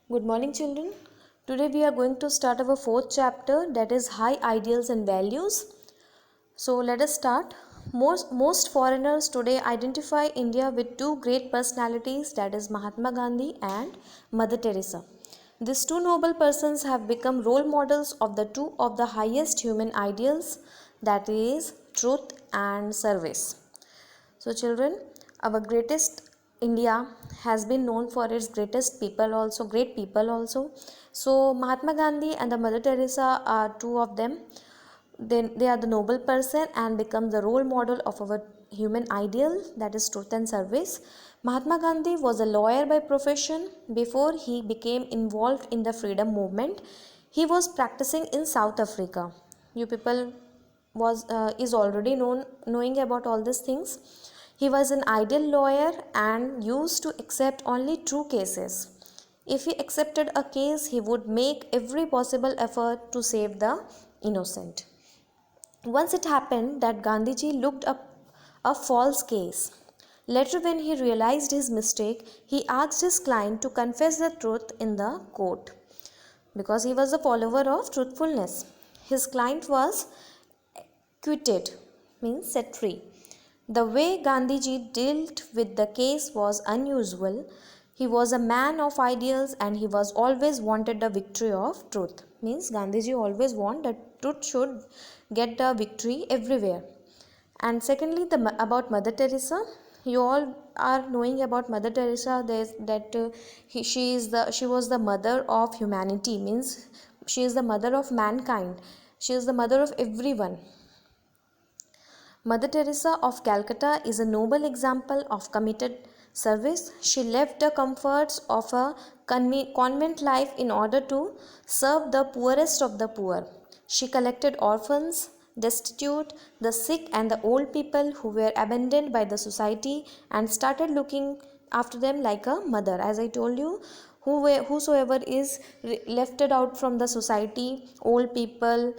Good morning, children. Today we are going to start our fourth chapter, that is High Ideals and Values. So let us start. Most foreigners today identify India with two great personalities, that is Mahatma Gandhi and Mother Teresa. These two noble persons have become role models of the two of the highest human ideals, that is truth and service. So children, our greatest India has been known for its greatest people also, great people also. So Mahatma Gandhi and the Mother Teresa are two of them. They are the noble person and become the role model of our human ideal, that is truth and service. Mahatma Gandhi was a lawyer by profession. Before he became involved in the freedom movement, he was practicing in South Africa. You people is already knowing about all these things. He was an ideal lawyer and used to accept only true cases. If he accepted a case, he would make every possible effort to save the innocent. Once it happened that Gandhiji looked up a false case. Later, when he realized his mistake, he asked his client to confess the truth in the court because he was a follower of truthfulness. His client was acquitted, means set free. The way Gandhiji dealt with the case was unusual. He was a man of ideals and he was always wanted the victory of truth. Means Gandhiji always want that truth should get the victory everywhere. And secondly, about Mother Teresa, you all are knowing about Mother Teresa. She was the mother of humanity. Means she is the mother of mankind. She is the mother of everyone. Mother Teresa of Calcutta is a noble example of committed service. She left the comforts of a convent life in order to serve the poorest of the poor. She collected orphans, destitute, the sick, and the old people who were abandoned by the society and started looking after them like a mother. As I told you, whosoever is left out from the society, old people,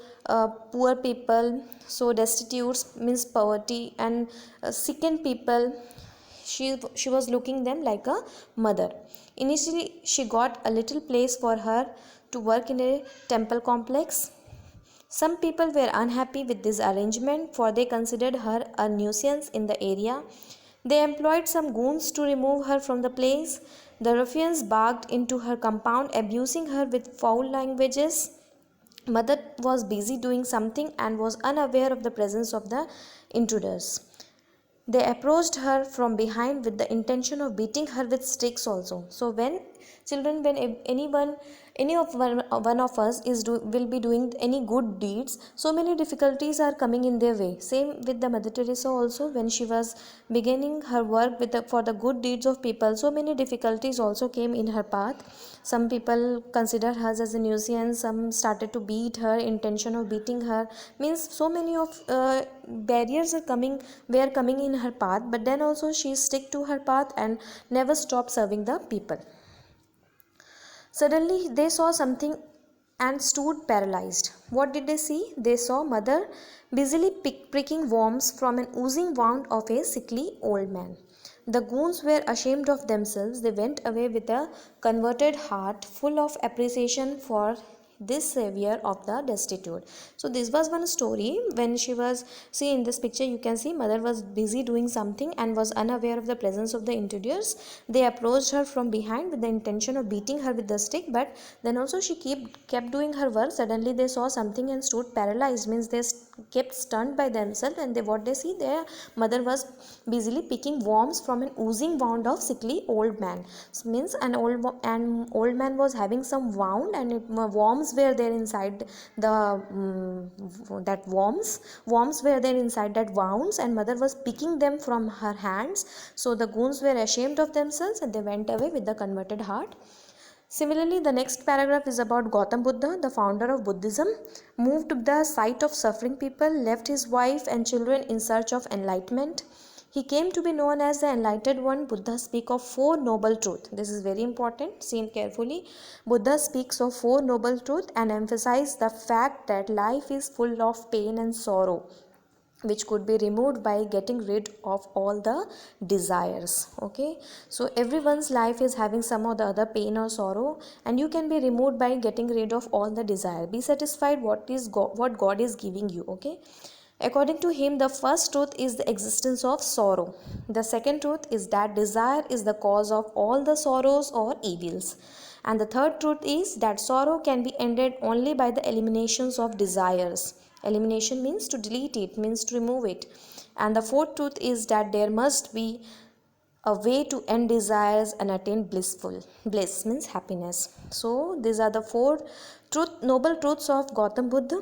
poor people, so destitutes means poverty, and sickened people, she was looking them like a mother. Initially she got a little place for her to work in a temple complex. Some people were unhappy with this arrangement, for they considered her a nuisance in the area. They employed some goons to remove her from the place. The ruffians barged into her compound, abusing her with foul languages. Mother was busy doing something and was unaware of the presence of the intruders. They approached her from behind with the intention of beating her with sticks also. So when children, when one of us will be doing any good deeds, so many difficulties are coming in their way. Same with the Mother Teresa also. When she was beginning her work for the good deeds of people, so many difficulties also came in her path. Some people consider her as a nuisance. Some started to beat her, intention of beating her. Means so many of barriers were coming in her path, but then also she stick to her path and never stopped serving the people. Suddenly they saw something and stood paralyzed. What did they see? They saw Mother busily pricking worms from an oozing wound of a sickly old man. The goons were ashamed of themselves. They went away with a converted heart full of appreciation for this savior of the destitute. So this was one story. When she was, see in this picture you can see Mother was busy doing something and was unaware of the presence of the intruders. They approached her from behind with the intention of beating her with the stick, but then also she kept doing her work. Suddenly they saw something and stood paralyzed. Means they kept stunned by themselves, and what they see, their Mother was busily picking worms from an oozing wound of sickly old man. Means an old man was having some wound, and worms were there inside that worms were there inside that wounds, and Mother was picking them from her hands. So the goons were ashamed of themselves and they went away with the converted heart. Similarly, the next paragraph is about Gautam Buddha, the founder of Buddhism. Moved to the sight of suffering people, left his wife and children in search of enlightenment. He came to be known as the Enlightened One. Buddha speaks of four noble truths. This is very important. Seen carefully. Buddha speaks of four noble truths and emphasizes the fact that life is full of pain and sorrow. which could be removed by getting rid of all the desires. Okay, so everyone's life is having some or the other pain or sorrow, and you can be removed by getting rid of all the desire. Be satisfied what God is giving you. Okay, according to him, the first truth is the existence of sorrow. The second truth is that desire is the cause of all the sorrows or evils. And the third truth is that sorrow can be ended only by the eliminations of desires. Elimination means to delete it, means to remove it. And the fourth truth is that there must be a way to end desires and attain bliss means happiness. So these are the four noble truths of Gautam Buddha.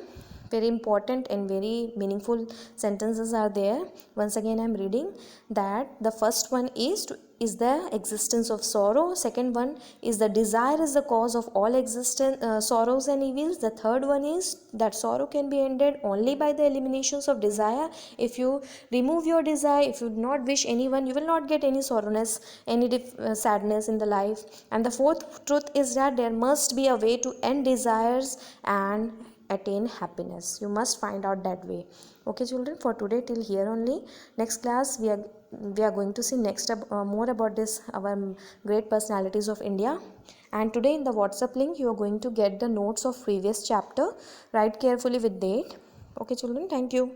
Very important and very meaningful sentences are there. Once again, I am reading that the first one is the existence of sorrow. Second one is the desire is the cause of all existence sorrows and evils. The third one is that sorrow can be ended only by the eliminations of desire. If you remove your desire, if you do not wish anyone, you will not get any sorrowness, any sadness in the life. And the fourth truth is that there must be a way to end desires and attain happiness. You must find out that way. Okay children, for today till here only. Next class we are going to see next more about this our great personalities of India. And today in the WhatsApp link you are going to get the notes of previous chapter. Write carefully with date. Okay children, thank you.